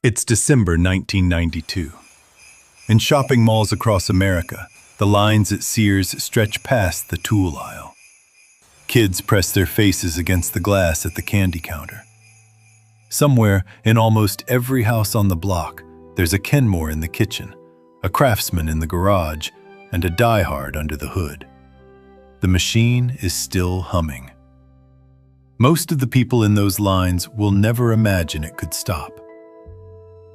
It's December 1992. In shopping malls across America, the lines at Sears stretch past the tool aisle. Kids press their faces against the glass at the candy counter. Somewhere in almost every house on the block, there's a Kenmore in the kitchen, a Craftsman in the garage, and a diehard under the hood. The machine is still humming. Most of the people in those lines will never imagine it could stop.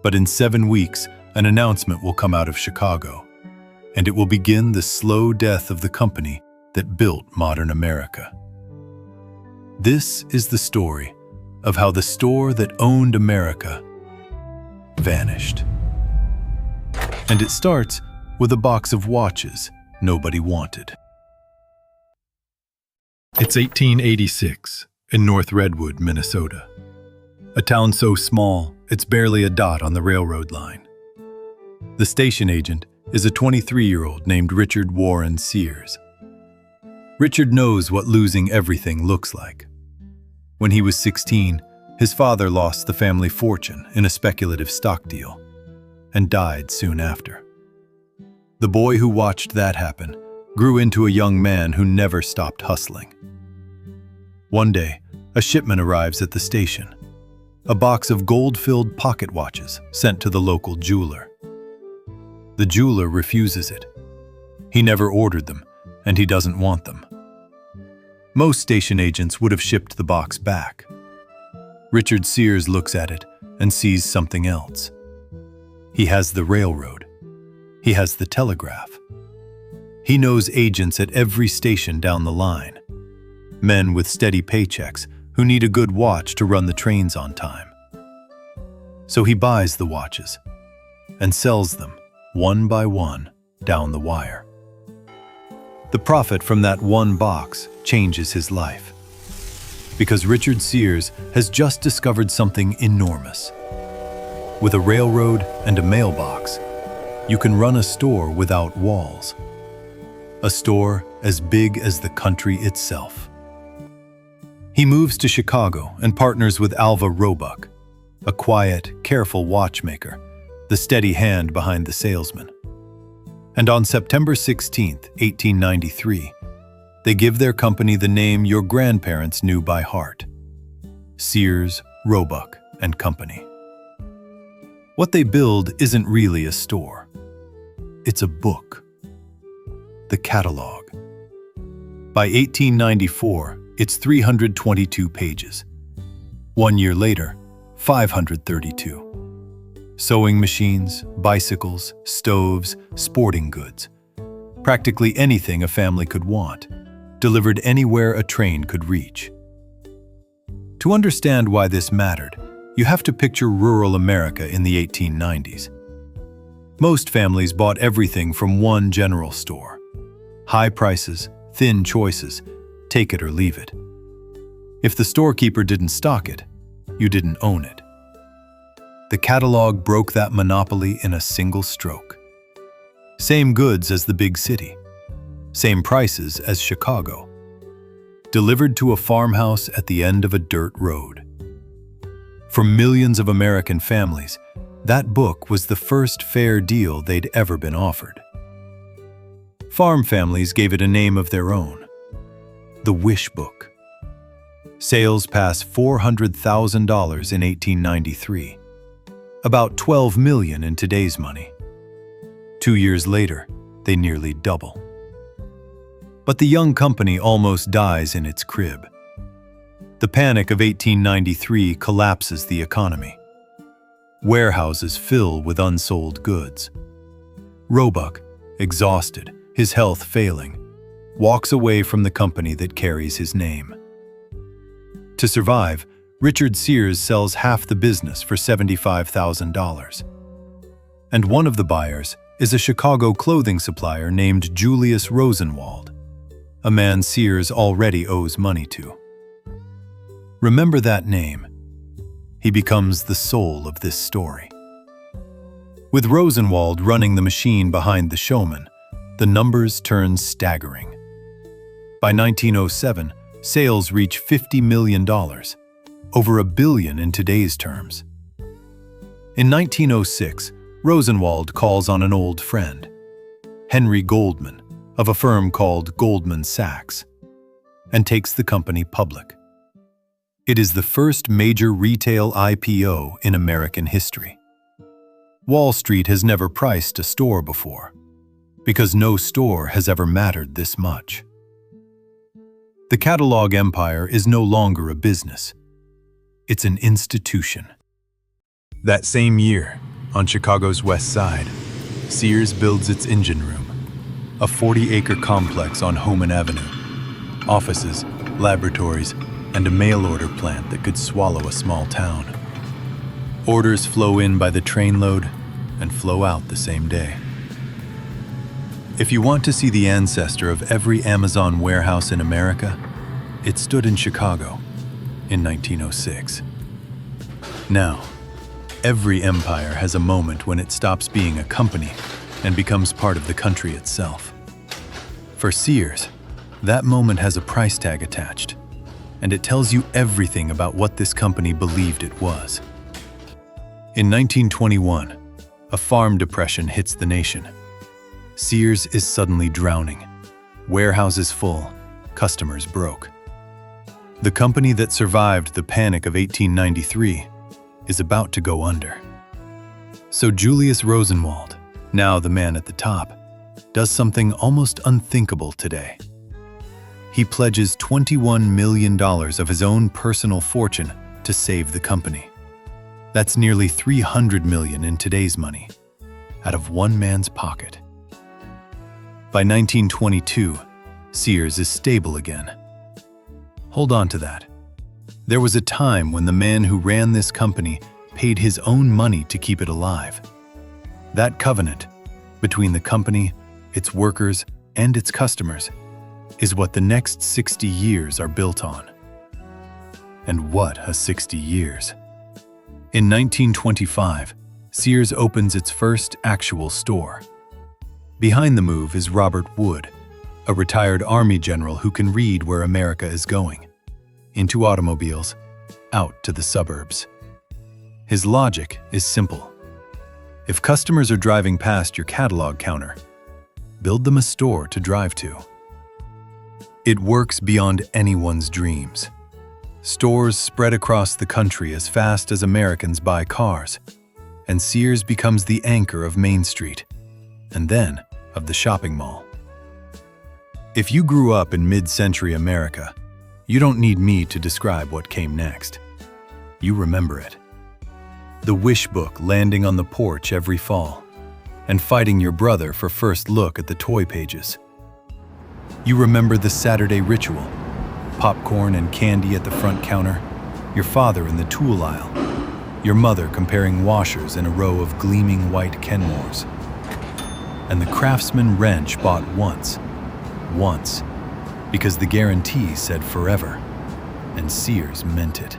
But in 7 weeks, an announcement will come out of Chicago, and it will begin the slow death of the company that built modern America. This is the story of how the store that owned America vanished. And it starts with a box of watches nobody wanted. It's 1886 in North Redwood, Minnesota. A town so small, it's barely a dot on the railroad line. The station agent is a 23-year-old named Richard Warren Sears. Richard knows what losing everything looks like. When he was 16, his father lost the family fortune in a speculative stock deal and died soon after. The boy who watched that happen grew into a young man who never stopped hustling. One day, a shipment arrives at the station. A box of gold-filled pocket watches sent to the local jeweler. The jeweler refuses it. He never ordered them, and he doesn't want them. Most station agents would have shipped the box back. Richard Sears looks at it and sees something else. He has the railroad. He has the telegraph. He knows agents at every station down the line. Men with steady paychecks who need a good watch to run the trains on time. So he buys the watches and sells them one by one down the wire. The profit from that one box changes his life, because Richard Sears has just discovered something enormous. With a railroad and a mailbox, you can run a store without walls. A store as big as the country itself. He moves to Chicago and partners with Alva Roebuck, a quiet, careful watchmaker, the steady hand behind the salesman. And on September 16, 1893, they give their company the name your grandparents knew by heart: Sears, Roebuck and Company. What they build isn't really a store. It's a book. The catalog. By 1894, it's 322 pages. 1 year later, 532. Sewing machines, bicycles, stoves, sporting goods. Practically anything a family could want, delivered anywhere a train could reach. To understand why this mattered, you have to picture rural America in the 1890s. Most families bought everything from one general store. High prices, thin choices, take it or leave it. If the storekeeper didn't stock it, you didn't own it. The catalog broke that monopoly in a single stroke. Same goods as the big city. Same prices as Chicago. Delivered to a farmhouse at the end of a dirt road. For millions of American families, that book was the first fair deal they'd ever been offered. Farm families gave it a name of their own: the Wish Book. Sales pass $400,000 in 1893, about $12 million in today's money. 2 years later, they nearly double. But the young company almost dies in its crib. The panic of 1893 collapses the economy. Warehouses fill with unsold goods. Roebuck, exhausted, his health failing, walks away from the company that carries his name. To survive, Richard Sears sells half the business for $75,000. And one of the buyers is a Chicago clothing supplier named Julius Rosenwald, a man Sears already owes money to. Remember that name. He becomes the soul of this story. With Rosenwald running the machine behind the showman, the numbers turn staggering. By 1907, sales reach $50 million, over $1 billion in today's terms. In 1906, Rosenwald calls on an old friend, Henry Goldman, of a firm called Goldman Sachs, and takes the company public. It is the first major retail IPO in American history. Wall Street has never priced a store before, because no store has ever mattered this much. The catalog empire is no longer a business. It's an institution. That same year, on Chicago's West Side, Sears builds its engine room, a 40-acre complex on Homan Avenue. Offices, laboratories, and a mail-order plant that could swallow a small town. Orders flow in by the trainload and flow out the same day. If you want to see the ancestor of every Amazon warehouse in America, it stood in Chicago in 1906. Now, every empire has a moment when it stops being a company and becomes part of the country itself. For Sears, that moment has a price tag attached, and it tells you everything about what this company believed it was. In 1921, a farm depression hits the nation. Sears is suddenly drowning. Warehouses full, customers broke. The company that survived the panic of 1893 is about to go under. So Julius Rosenwald, now the man at the top, does something almost unthinkable today. He pledges $21 million of his own personal fortune to save the company. That's nearly $300 million in today's money, out of one man's pocket. By 1922, Sears is stable again. Hold on to that. There was a time when the man who ran this company paid his own money to keep it alive. That covenant between the company, its workers, and its customers is what the next 60 years are built on. And what a 60 years. In 1925, Sears opens its first actual store. Behind the move is Robert Wood, a retired Army general who can read where America is going. Into automobiles, out to the suburbs. His logic is simple. If customers are driving past your catalog counter, build them a store to drive to. It works beyond anyone's dreams. Stores spread across the country as fast as Americans buy cars, and Sears becomes the anchor of Main Street, and then of the shopping mall. If you grew up in mid-century America, you don't need me to describe what came next. You remember it. The wish book landing on the porch every fall, and fighting your brother for first look at the toy pages. You remember the Saturday ritual, popcorn and candy at the front counter, your father in the tool aisle, your mother comparing washers in a row of gleaming white Kenmores. And the Craftsman wrench bought once, because the guarantee said forever, and Sears meant it.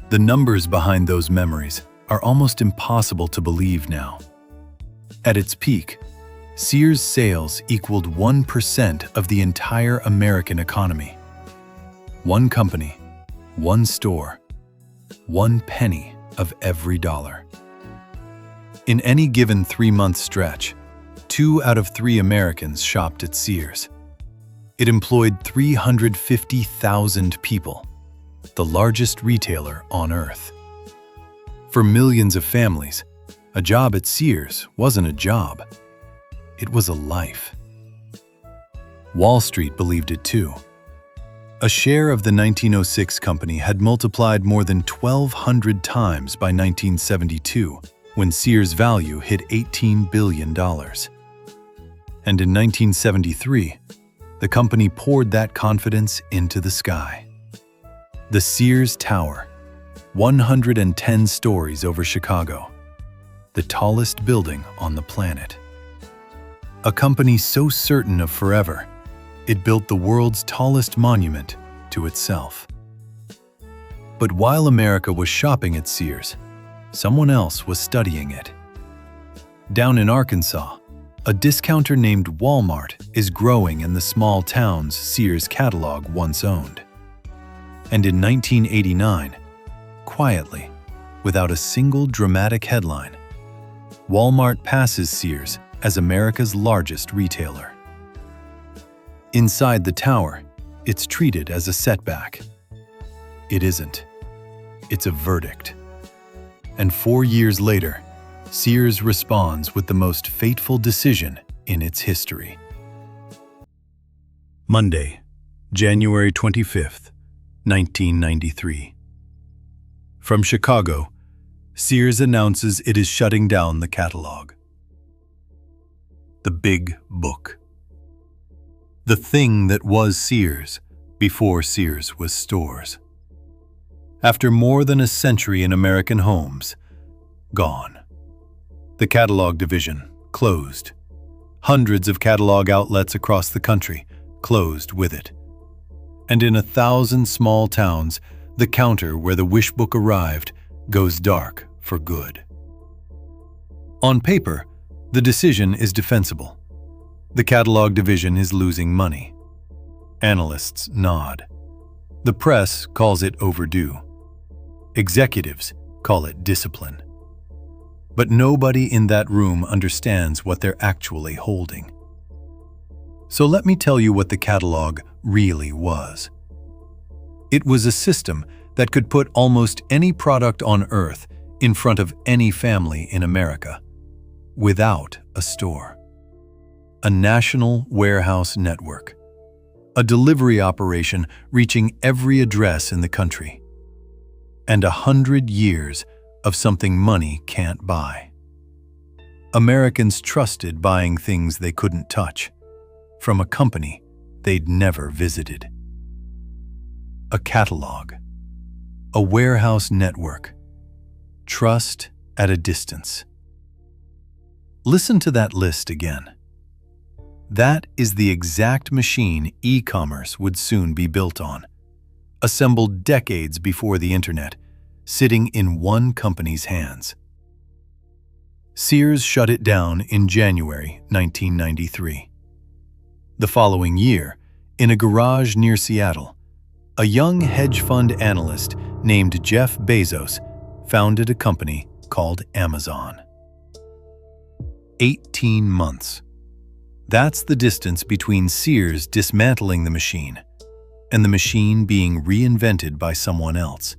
The numbers behind those memories are almost impossible to believe now. At its peak, Sears' sales equaled 1% of the entire American economy. One company, one store, 1 penny of every dollar. In any given 3-month stretch, 2 out of 3 Americans shopped at Sears. It employed 350,000 people, the largest retailer on earth. For millions of families, a job at Sears wasn't a job. It was a life. Wall Street believed it too. A share of the 1906 company had multiplied more than 1,200 times by 1972, when Sears' value hit $18 billion. And in 1973, the company poured that confidence into the sky. The Sears Tower, 110 stories over Chicago, the tallest building on the planet. A company so certain of forever, it built the world's tallest monument to itself. But while America was shopping at Sears, someone else was studying it. Down in Arkansas, a discounter named Walmart is growing in the small towns Sears' catalog once owned. And in 1989, quietly, without a single dramatic headline. Walmart passes Sears as America's largest retailer. Inside the tower, it's treated as a setback. It isn't. It's a verdict. And 4 years later, Sears responds with the most fateful decision in its history. Monday, January 25th, 1993. From Chicago, Sears announces it is shutting down the catalog. The Big Book. The thing that was Sears before Sears was stores. After more than a century in American homes, gone. The catalog division closed. Hundreds of catalog outlets across the country closed with it. And in 1,000 small towns, the counter where the wish book arrived goes dark for good. On paper, the decision is defensible. The catalog division is losing money. Analysts nod. The press calls it overdue. Executives call it discipline. But nobody in that room understands what they're actually holding. So let me tell you what the catalog really was. It was a system that could put almost any product on earth in front of any family in America, without a store. A national warehouse network. A delivery operation reaching every address in the country. And 100 years of something money can't buy. Americans trusted buying things they couldn't touch, from a company they'd never visited. A catalog. A warehouse network. Trust at a distance. Listen to that list again. That is the exact machine e-commerce would soon be built on, assembled decades before the internet, sitting in one company's hands. Sears shut it down in January 1993. The following year, in a garage near Seattle, a young hedge fund analyst named Jeff Bezos founded a company called Amazon. 18 months. That's the distance between Sears dismantling the machine and the machine being reinvented by someone else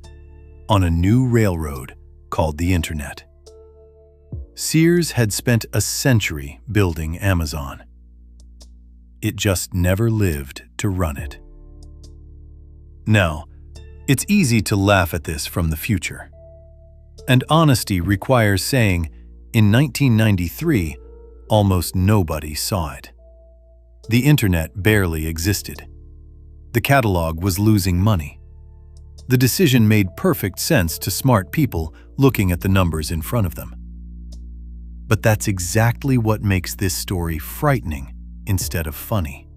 on a new railroad called the Internet. Sears had spent a century building Amazon. It just never lived to run it. Now, it's easy to laugh at this from the future. And honesty requires saying, in 1993, almost nobody saw it. The Internet barely existed. The catalog was losing money. The decision made perfect sense to smart people looking at the numbers in front of them. But that's exactly what makes this story frightening instead of funny.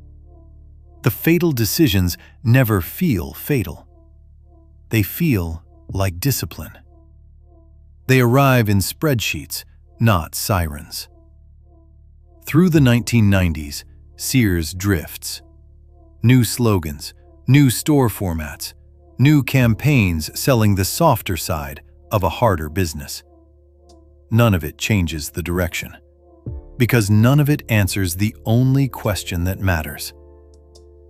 The fatal decisions never feel fatal. They feel like discipline. They arrive in spreadsheets, not sirens. Through the 1990s, Sears drifts. New slogans, new store formats, new campaigns selling the softer side of a harder business. None of it changes the direction, because none of it answers the only question that matters.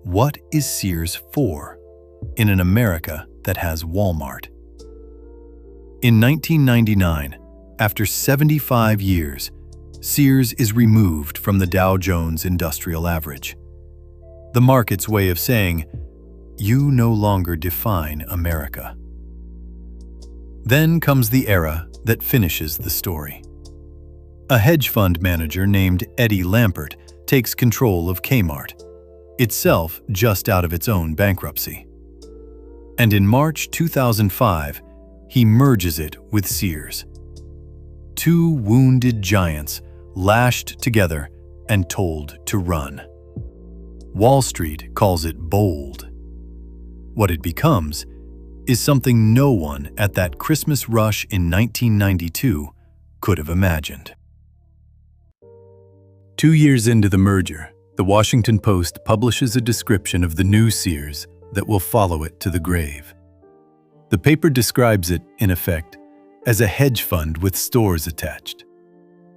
What is Sears for in an America that has Walmart? In 1999, after 75 years, Sears is removed from the Dow Jones Industrial Average. The market's way of saying, you no longer define America. Then comes the era that finishes the story. A hedge fund manager named Eddie Lampert takes control of Kmart, itself just out of its own bankruptcy. And in March 2005, he merges it with Sears. Two wounded giants lashed together and told to run. Wall Street calls it bold. What it becomes is something no one at that Christmas rush in 1992 could have imagined. 2 years into the merger, the Washington Post publishes a description of the new Sears that will follow it to the grave. The paper describes it, in effect, as a hedge fund with stores attached.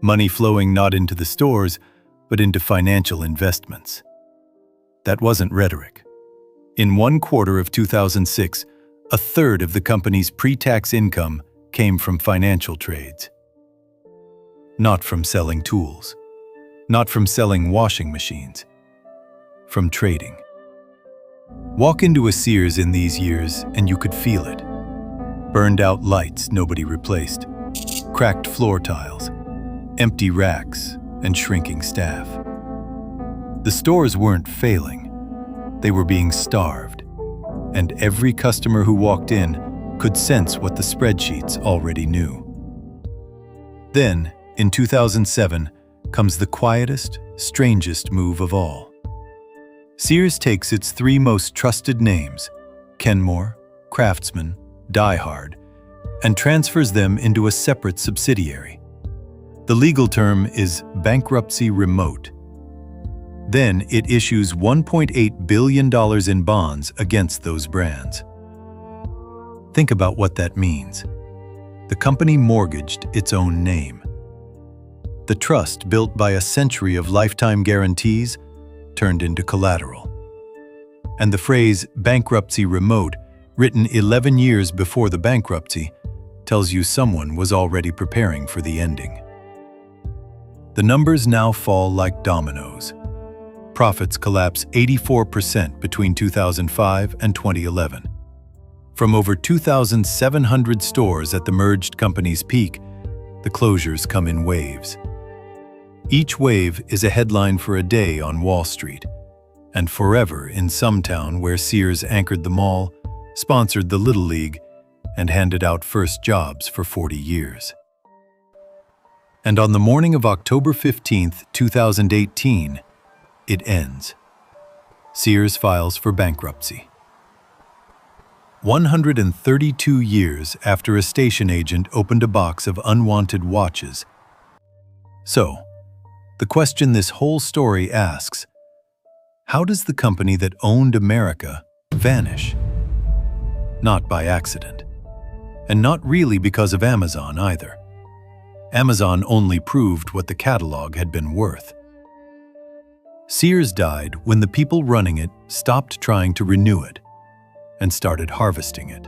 Money flowing not into the stores, but into financial investments. That wasn't rhetoric. In one quarter of 2006, a third of the company's pre-tax income came from financial trades. Not from selling tools, not from selling washing machines, from trading. Walk into a Sears in these years and you could feel it. Burned out lights nobody replaced, cracked floor tiles, empty racks, and shrinking staff. The stores weren't failing, they were being starved, and every customer who walked in could sense what the spreadsheets already knew. Then, in 2007, comes the quietest, strangest move of all. Sears takes its three most trusted names, Kenmore, Craftsman, Die Hard, and transfers them into a separate subsidiary. The legal term is bankruptcy remote. Then it issues $1.8 billion in bonds against those brands. Think about what that means. The company mortgaged its own name. The trust built by a century of lifetime guarantees turned into collateral. And the phrase bankruptcy remote, written 11 years before the bankruptcy, tells you someone was already preparing for the ending. The numbers now fall like dominoes. Profits collapse 84% between 2005 and 2011. From over 2,700 stores at the merged company's peak, the closures come in waves. Each wave is a headline for a day on Wall Street, and forever in some town where Sears anchored the mall, sponsored the Little League, and handed out first jobs for 40 years. And on the morning of October 15, 2018, it ends. Sears files for bankruptcy. 132 years after a station agent opened a box of unwanted watches. So, the question this whole story asks, how does the company that owned America vanish? Not by accident. And not really because of Amazon either. Amazon only proved what the catalog had been worth. Sears died when the people running it stopped trying to renew it and started harvesting it.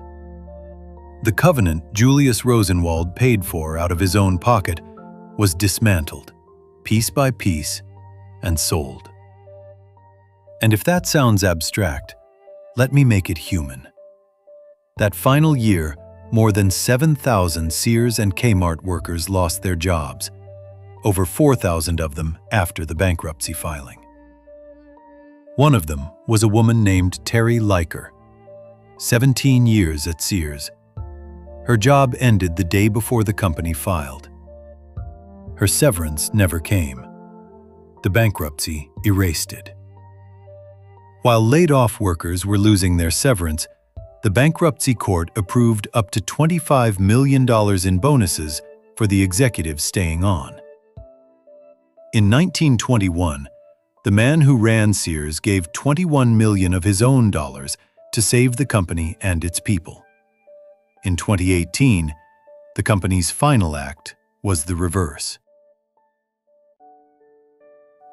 The covenant Julius Rosenwald paid for out of his own pocket was dismantled, piece by piece, and sold. And if that sounds abstract, let me make it human. That final year, more than 7,000 Sears and Kmart workers lost their jobs, over 4,000 of them after the bankruptcy filing. One of them was a woman named Terry Leiker, 17 years at Sears. Her job ended the day before the company filed. Her severance never came. The bankruptcy erased it. While laid-off workers were losing their severance, the bankruptcy court approved up to $25 million in bonuses for the executives staying on. In 1921, the man who ran Sears gave $21 million of his own dollars to save the company and its people. In 2018, the company's final act was the reverse.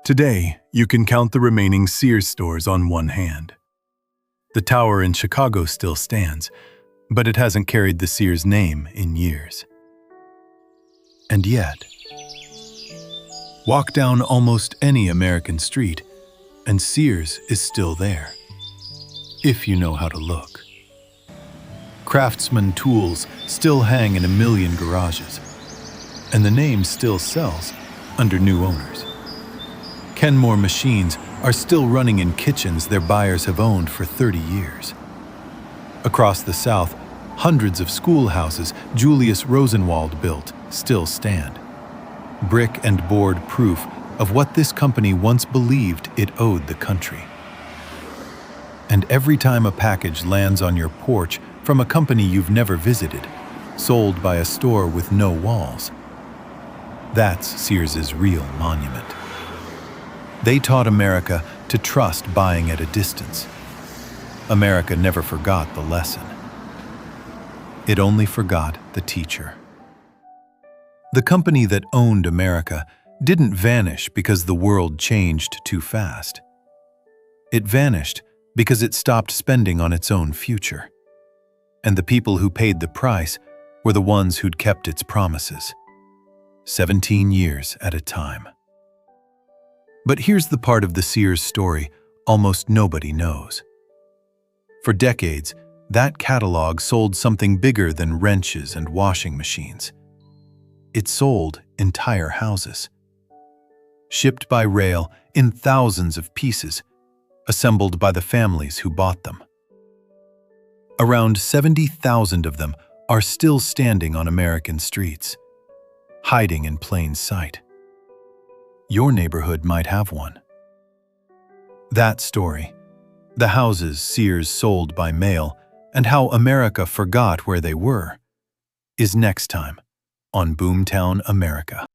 Today, you can count the remaining Sears stores on one hand. The tower in Chicago still stands, but it hasn't carried the Sears name in years. And yet, walk down almost any American street, and Sears is still there, if you know how to look. Craftsman tools still hang in a million garages, and the name still sells under new owners. Kenmore machines are still running in kitchens their buyers have owned for 30 years. Across the South, hundreds of schoolhouses Julius Rosenwald built still stand. Brick and board proof of what this company once believed it owed the country. And every time a package lands on your porch from a company you've never visited, sold by a store with no walls, that's Sears's real monument. They taught America to trust buying at a distance. America never forgot the lesson. It only forgot the teacher. The company that owned America didn't vanish because the world changed too fast. It vanished because it stopped spending on its own future. And the people who paid the price were the ones who'd kept its promises. 17 years at a time. But here's the part of the Sears story almost nobody knows. For decades, that catalog sold something bigger than wrenches and washing machines. It sold entire houses. Shipped by rail in thousands of pieces, assembled by the families who bought them. Around 70,000 of them are still standing on American streets, hiding in plain sight. Your neighborhood might have one. That story, the houses Sears sold by mail, and how America forgot where they were, is next time on Boomtown America.